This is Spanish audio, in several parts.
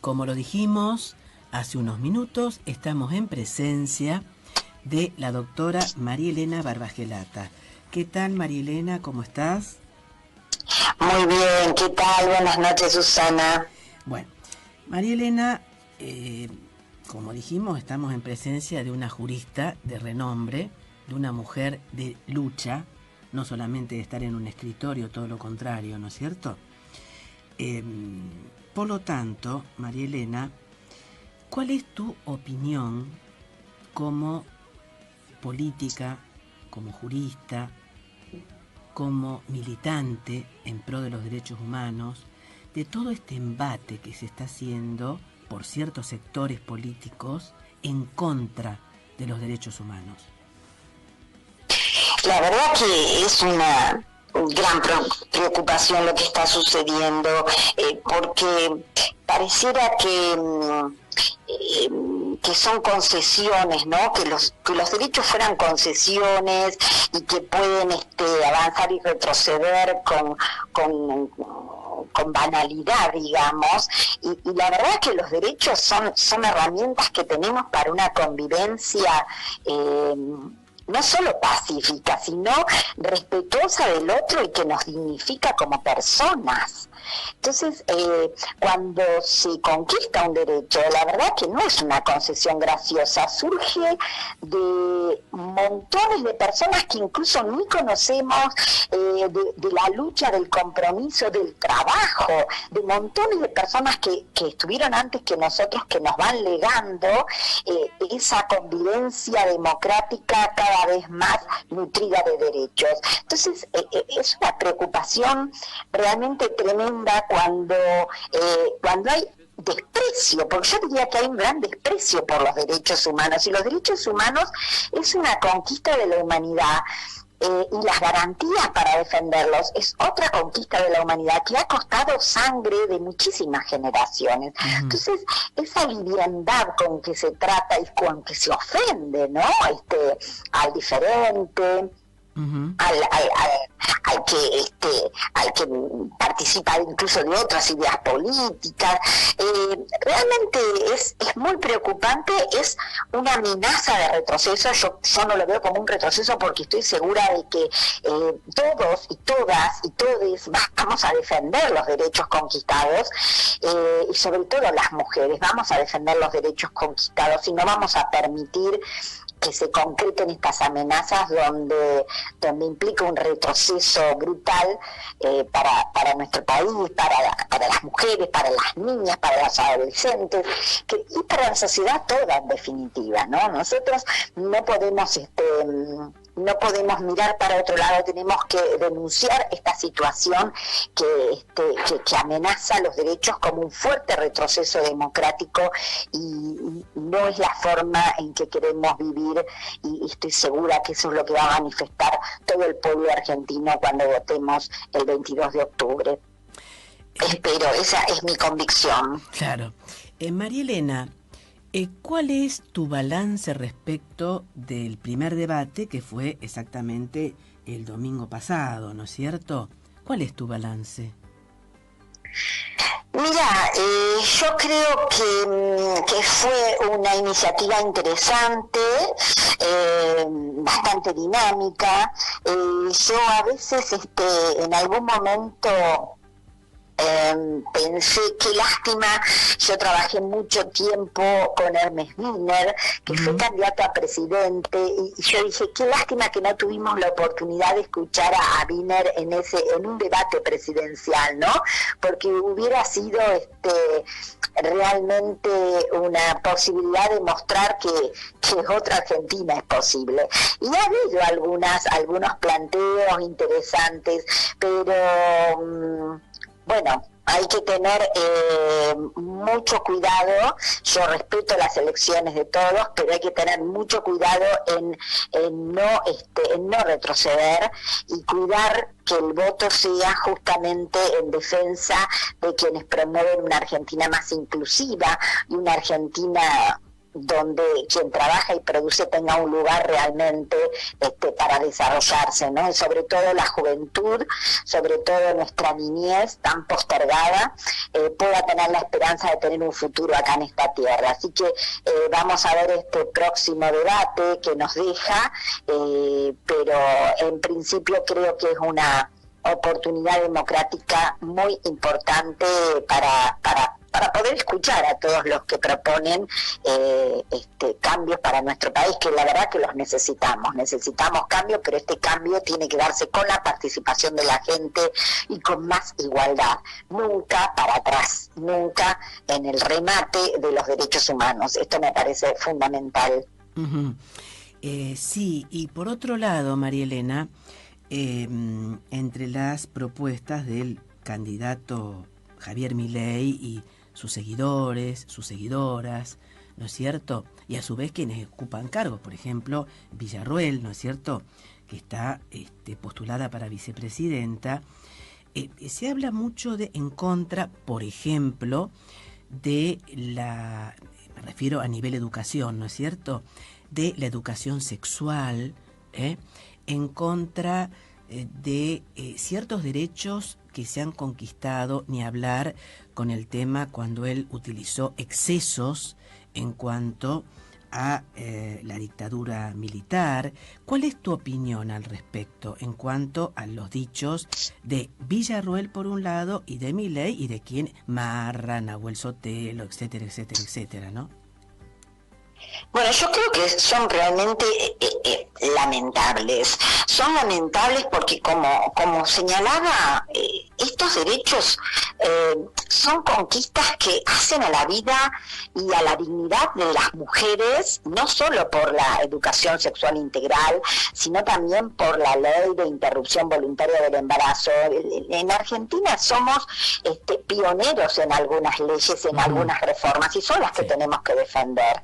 como lo dijimos hace unos minutos, estamos en presencia de la doctora María Elena Barbagelata. ¿Qué tal, María Elena? ¿Cómo estás? Muy bien, ¿qué tal? Buenas noches, Susana. Bueno, María Elena, como dijimos, estamos en presencia de una jurista de renombre, de una mujer de lucha, no solamente de estar en un escritorio, todo lo contrario, ¿no es cierto? Por lo tanto, María Elena, ¿cuál es tu opinión como política, como jurista, como militante en pro de los derechos humanos, de todo este embate que se está haciendo por ciertos sectores políticos en contra de los derechos humanos? La verdad que es una gran preocupación lo que está sucediendo, porque pareciera que son concesiones, ¿no? Que los derechos fueran concesiones y que pueden avanzar y retroceder con banalidad, digamos, y la verdad es que los derechos son herramientas que tenemos para una convivencia no solo pacífica, sino respetuosa del otro y que nos dignifica como personas. Entonces, cuando se conquista un derecho, la verdad que no es una concesión graciosa, surge de montones de personas que incluso ni conocemos, de la lucha, del compromiso, del trabajo, de montones de personas que estuvieron antes que nosotros, que nos van legando esa convivencia democrática cada vez más nutrida de derechos. Entonces, es una preocupación realmente tremenda cuando hay desprecio, porque yo diría que hay un gran desprecio por los derechos humanos, y los derechos humanos es una conquista de la humanidad, y las garantías para defenderlos es otra conquista de la humanidad que ha costado sangre de muchísimas generaciones. Entonces, esa liviandad con que se trata y con que se ofende, ¿no? Al diferente, al que participa incluso de otras ideas políticas, realmente es muy preocupante, es una amenaza de retroceso. Yo no lo veo como un retroceso porque estoy segura de que todos y todas y todes vamos a defender los derechos conquistados, y sobre todo las mujeres vamos a defender los derechos conquistados y no vamos a permitir que se concreten estas amenazas donde implica un retroceso brutal para nuestro país, para las mujeres, para las niñas, para los adolescentes, y para la sociedad toda en definitiva, ¿no? Nosotros no podemos mirar para otro lado, tenemos que denunciar esta situación que amenaza los derechos como un fuerte retroceso democrático, y no es la forma en que queremos vivir, y estoy segura que eso es lo que va a manifestar todo el pueblo argentino cuando votemos el 22 de octubre. Espero, esa es mi convicción. Claro. María Elena, ¿cuál es tu balance respecto del primer debate que fue exactamente el domingo pasado, ¿no es cierto? ¿Cuál es tu balance? Mira, yo creo que fue una iniciativa interesante, bastante dinámica. Yo a veces en algún momento pensé, qué lástima, yo trabajé mucho tiempo con Hermes Wiener, que fue candidato a presidente, y yo dije, qué lástima que no tuvimos la oportunidad de escuchar a Wiener en un debate presidencial, ¿no? Porque hubiera sido realmente una posibilidad de mostrar que otra Argentina es posible. Y ha habido algunos planteos interesantes, pero bueno, hay que tener mucho cuidado. Yo respeto las elecciones de todos, pero hay que tener mucho cuidado en no retroceder, y cuidar que el voto sea justamente en defensa de quienes promueven una Argentina más inclusiva y una Argentina donde quien trabaja y produce tenga un lugar realmente para desarrollarse, ¿no? Y sobre todo la juventud, sobre todo nuestra niñez tan postergada, pueda tener la esperanza de tener un futuro acá en esta tierra. Así que vamos a ver este próximo debate que nos deja, pero en principio creo que es una oportunidad democrática muy importante para poder escuchar a todos los que proponen cambios para nuestro país, que la verdad que los necesitamos cambios, pero este cambio tiene que darse con la participación de la gente y con más igualdad, nunca para atrás, nunca en el remate de los derechos humanos. Esto me parece fundamental. Uh-huh. Sí, y por otro lado, María Elena, entre las propuestas del candidato Javier Milei y sus seguidores, sus seguidoras, ¿no es cierto? Y a su vez quienes ocupan cargos, por ejemplo, Villarroel, ¿no es cierto?, que está postulada para vicepresidenta. Se habla mucho en contra, por ejemplo, de me refiero a nivel educación, ¿no es cierto?, de la educación sexual, en contra de ciertos derechos que se han conquistado, ni hablar con el tema cuando él utilizó excesos en cuanto a la dictadura militar. ¿Cuál es tu opinión al respecto en cuanto a los dichos de Villarroel por un lado y de Milei y de quien Marra, Nahuel Sotelo, etcétera, etcétera, etcétera, ¿no? Bueno, yo creo que son realmente lamentables. Son lamentables porque, como señalaba, estos derechos son conquistas que hacen a la vida y a la dignidad de las mujeres, no solo por la educación sexual integral, sino también por la ley de interrupción voluntaria del embarazo. En Argentina somos pioneros en algunas leyes, en algunas reformas, y son las que tenemos que defender.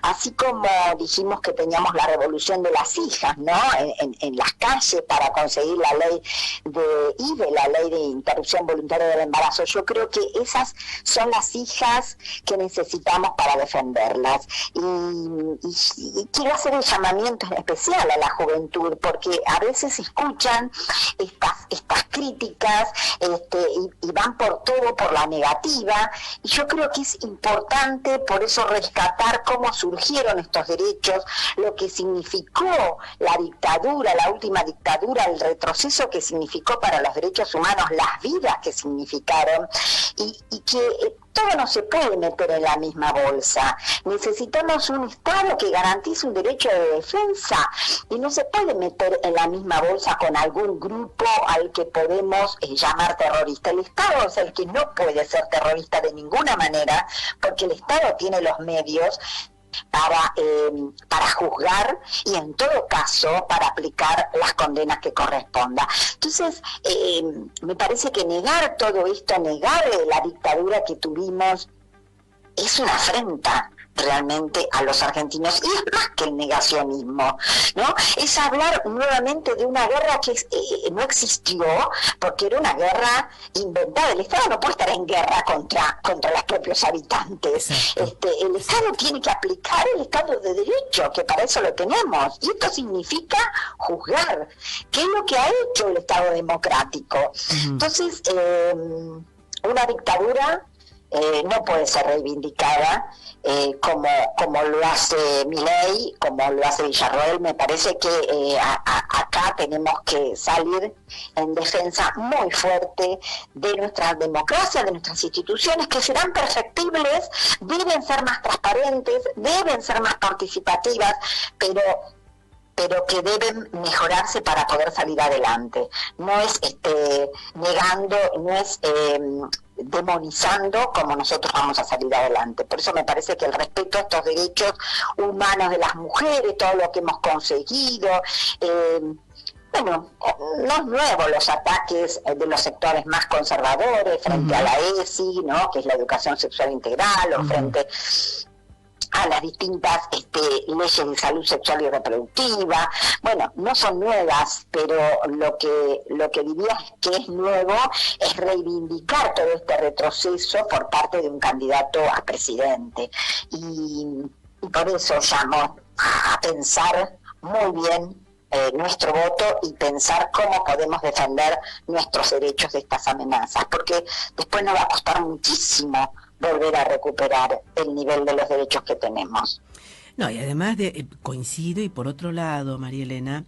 Así como dijimos que teníamos la revolución de las hijas, ¿no?, en las calles para conseguir la ley de la ley de interrupción voluntaria del embarazo. Yo creo que esas son las hijas que necesitamos para defenderlas. Y quiero hacer un llamamiento en especial a la juventud, porque a veces escuchan estas críticas y van por todo, por la negativa, y yo creo que es importante por eso rescatar cómo surgieron estos derechos, lo que significó la dictadura, la última dictadura, el retroceso que significó para los derechos humanos, las vidas que significaron, y que todo no se puede meter en la misma bolsa. Necesitamos un Estado que garantice un derecho de defensa y no se puede meter en la misma bolsa con algún grupo al que podemos llamar terrorista. El Estado es el que no puede ser terrorista de ninguna manera, porque el Estado tiene los medios para juzgar y en todo caso para aplicar las condenas que corresponda. Entonces me parece que negar todo esto, negar la dictadura que tuvimos, es una afrenta realmente a los argentinos, y es más que el negacionismo, ¿no? Es hablar nuevamente de una guerra que no existió, porque era una guerra inventada. El Estado no puede estar en guerra contra los propios habitantes. El Estado tiene que aplicar el Estado de Derecho, que para eso lo tenemos, y esto significa juzgar, que es lo que ha hecho el Estado democrático. Entonces, una dictadura no puede ser reivindicada como lo hace Milei, como lo hace Villarroel. Me parece que acá tenemos que salir en defensa muy fuerte de nuestra democracia, de nuestras instituciones, que serán perfectibles, deben ser más transparentes, deben ser más participativas, pero que deben mejorarse para poder salir adelante. No es negando, no es demonizando como nosotros vamos a salir adelante. Por eso me parece que el respeto a estos derechos humanos de las mujeres, todo lo que hemos conseguido, bueno, no es nuevo los ataques de los sectores más conservadores frente a la ESI, ¿no?, que es la educación sexual integral, o frente a las distintas leyes de salud sexual y reproductiva. Bueno, no son nuevas, pero lo que diría que es nuevo es reivindicar todo este retroceso por parte de un candidato a presidente. Y y por eso llamo a pensar muy bien nuestro voto y pensar cómo podemos defender nuestros derechos de estas amenazas, porque después nos va a costar muchísimo volver a recuperar el nivel de los derechos que tenemos. No, y además coincido, y por otro lado, María Elena,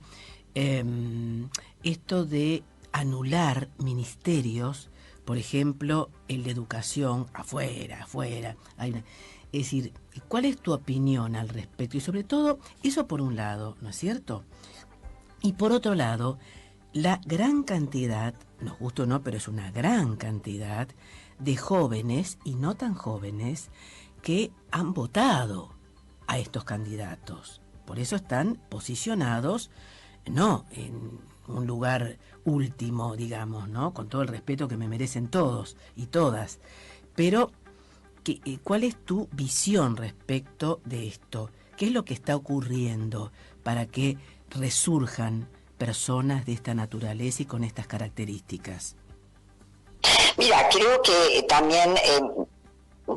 esto de anular ministerios, por ejemplo, el de educación, afuera, es decir, ¿cuál es tu opinión al respecto? Y sobre todo, eso por un lado, ¿no es cierto? Y por otro lado, la gran cantidad, nos gusta o no, pero es una gran cantidad de jóvenes y no tan jóvenes que han votado a estos candidatos. Por eso están posicionados, no en un lugar último, digamos, ¿no? Con todo el respeto que me merecen todos y todas. Pero, ¿cuál es tu visión respecto de esto? ¿Qué es lo que está ocurriendo para que resurjan personas de esta naturaleza y con estas características? Mira, creo que también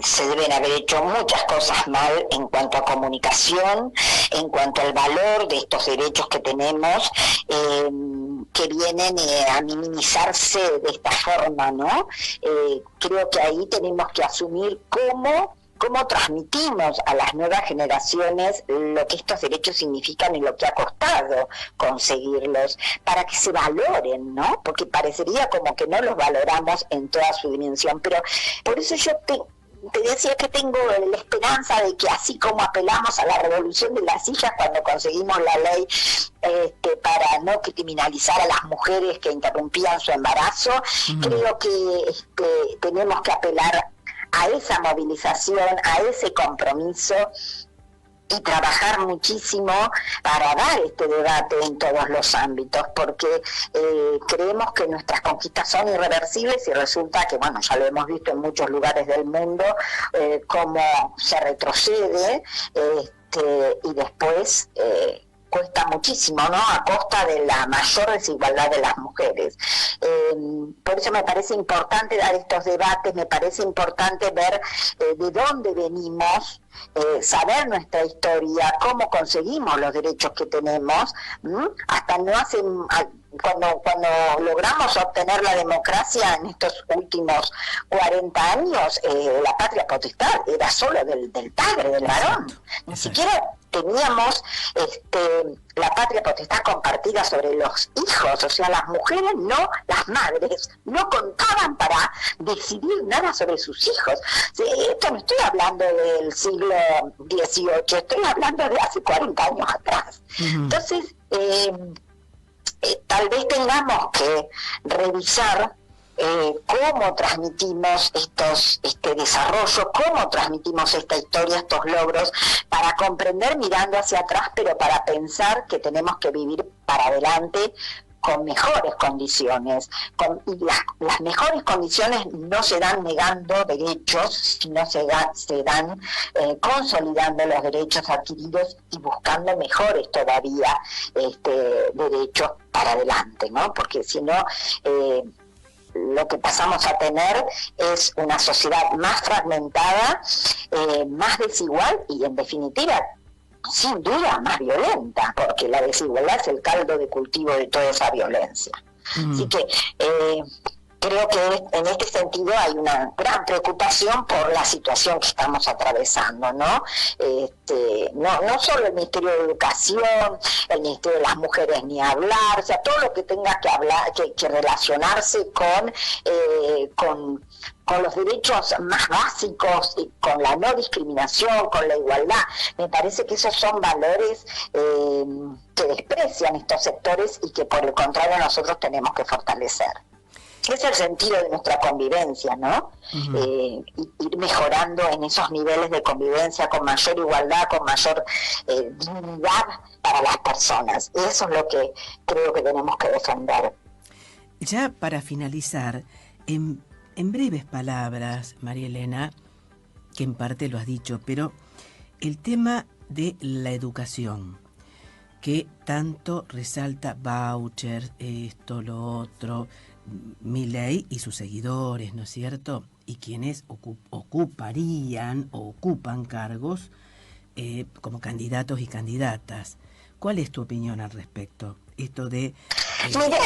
se deben haber hecho muchas cosas mal en cuanto a comunicación, en cuanto al valor de estos derechos que tenemos, que vienen a minimizarse de esta forma, ¿no? Creo que ahí tenemos que asumir cómo transmitimos a las nuevas generaciones lo que estos derechos significan y lo que ha costado conseguirlos, para que se valoren, ¿no? Porque parecería como que no los valoramos en toda su dimensión, pero por eso yo te decía que tengo la esperanza de que así como apelamos a la revolución de las sillas cuando conseguimos la ley para no criminalizar a las mujeres que interrumpían su embarazo, creo que tenemos que apelar a esa movilización, a ese compromiso y trabajar muchísimo para dar este debate en todos los ámbitos, porque creemos que nuestras conquistas son irreversibles y resulta que, bueno, ya lo hemos visto en muchos lugares del mundo, cómo se retrocede y después cuesta muchísimo, ¿no? A costa de la mayor desigualdad de las mujeres. Por eso me parece importante dar estos debates, me parece importante ver de dónde venimos, saber nuestra historia, cómo conseguimos los derechos que tenemos, hasta no hace... Cuando logramos obtener la democracia en estos últimos 40 años, la patria potestad era solo del padre, del varón. Ni siquiera teníamos la patria potestad compartida sobre los hijos, o sea, las mujeres no, las madres no contaban para decidir nada sobre sus hijos. Esto no estoy hablando del siglo XVIII, estoy hablando de hace 40 años atrás. Entonces, tal vez tengamos que revisar cómo transmitimos este desarrollo, cómo transmitimos esta historia, estos logros, para comprender mirando hacia atrás, pero para pensar que tenemos que vivir para adelante con mejores condiciones. Y las mejores condiciones no se dan negando derechos, sino se dan consolidando los derechos adquiridos y buscando mejores todavía derechos para adelante, ¿no? Porque si no... lo que pasamos a tener es una sociedad más fragmentada, más desigual y, en definitiva, sin duda, más violenta, porque la desigualdad es el caldo de cultivo de toda esa violencia. Así que creo que en este sentido hay una gran preocupación por la situación que estamos atravesando, ¿no? No solo el Ministerio de Educación, el Ministerio de las Mujeres ni hablar, o sea, todo lo que tenga que hablar, que relacionarse con los derechos más básicos, y con la no discriminación, con la igualdad. Me parece que esos son valores que desprecian estos sectores y que por el contrario nosotros tenemos que fortalecer. Es el sentido de nuestra convivencia, ¿no? Ir mejorando en esos niveles de convivencia con mayor igualdad, con mayor dignidad para las personas. Eso es lo que creo que tenemos que defender. Ya para finalizar, en breves palabras, María Elena, que en parte lo has dicho, pero el tema de la educación, que tanto resalta vouchers, esto, lo otro, Milei y sus seguidores, ¿no es cierto? Y quienes ocuparían o ocupan cargos como candidatos y candidatas. ¿Cuál es tu opinión al respecto? Esto de... Mira,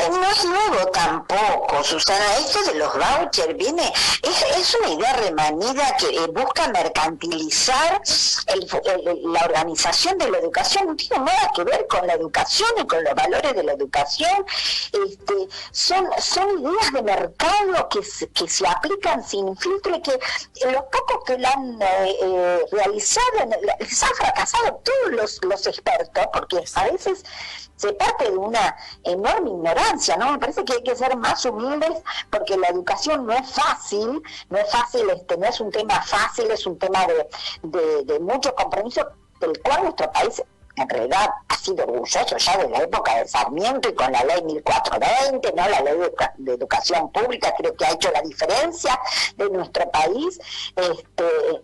no es nuevo tampoco, Susana. Esto de los vouchers es una idea remanida que busca mercantilizar la organización de la educación. No tiene nada que ver con la educación y con los valores de la educación. Son ideas de mercado que se aplican sin filtro y que los pocos que la han realizado les han fracasado todos los expertos, porque a veces se parte de una enorme ignorancia, ¿no? Me parece que hay que ser más humildes porque la educación no es fácil, no es un tema fácil, es un tema de mucho compromiso, del cual nuestro país en realidad ha sido orgulloso ya de la época de Sarmiento y con la ley 1420, ¿no? La ley de educación pública creo que ha hecho la diferencia de nuestro país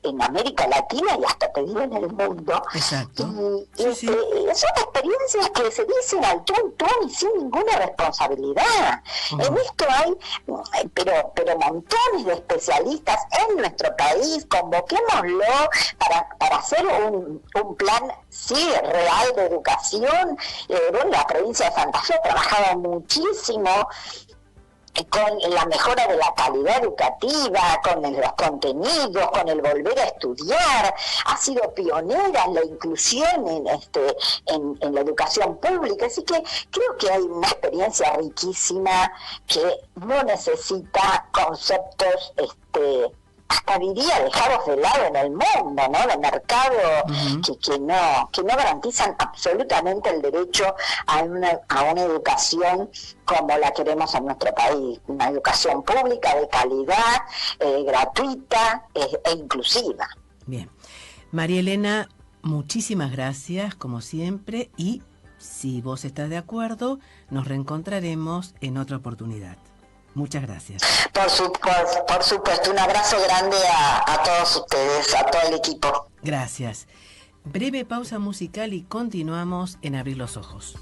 en América Latina y hasta te digo en el mundo. Exacto. Y Sí. son experiencias que se dicen al tun y sin ninguna responsabilidad. En esto hay pero montones de especialistas en nuestro país. Convoquémoslo para hacer un plan real de educación. La provincia de Santa Fe ha trabajado muchísimo con la mejora de la calidad educativa, con los contenidos, con el volver a estudiar. Ha sido pionera en la inclusión en la educación pública, así que creo que hay una experiencia riquísima que no necesita conceptos hasta diría dejados de lado en el mundo, ¿no? De mercado, que no garantizan absolutamente el derecho a una educación como la queremos en nuestro país, una educación pública de calidad, gratuita e inclusiva. Bien. María Elena, muchísimas gracias, como siempre, y si vos estás de acuerdo, nos reencontraremos en otra oportunidad. Muchas gracias. Por supuesto, un abrazo grande a todos ustedes, a todo el equipo. Gracias. Breve pausa musical y continuamos en Abrir los Ojos.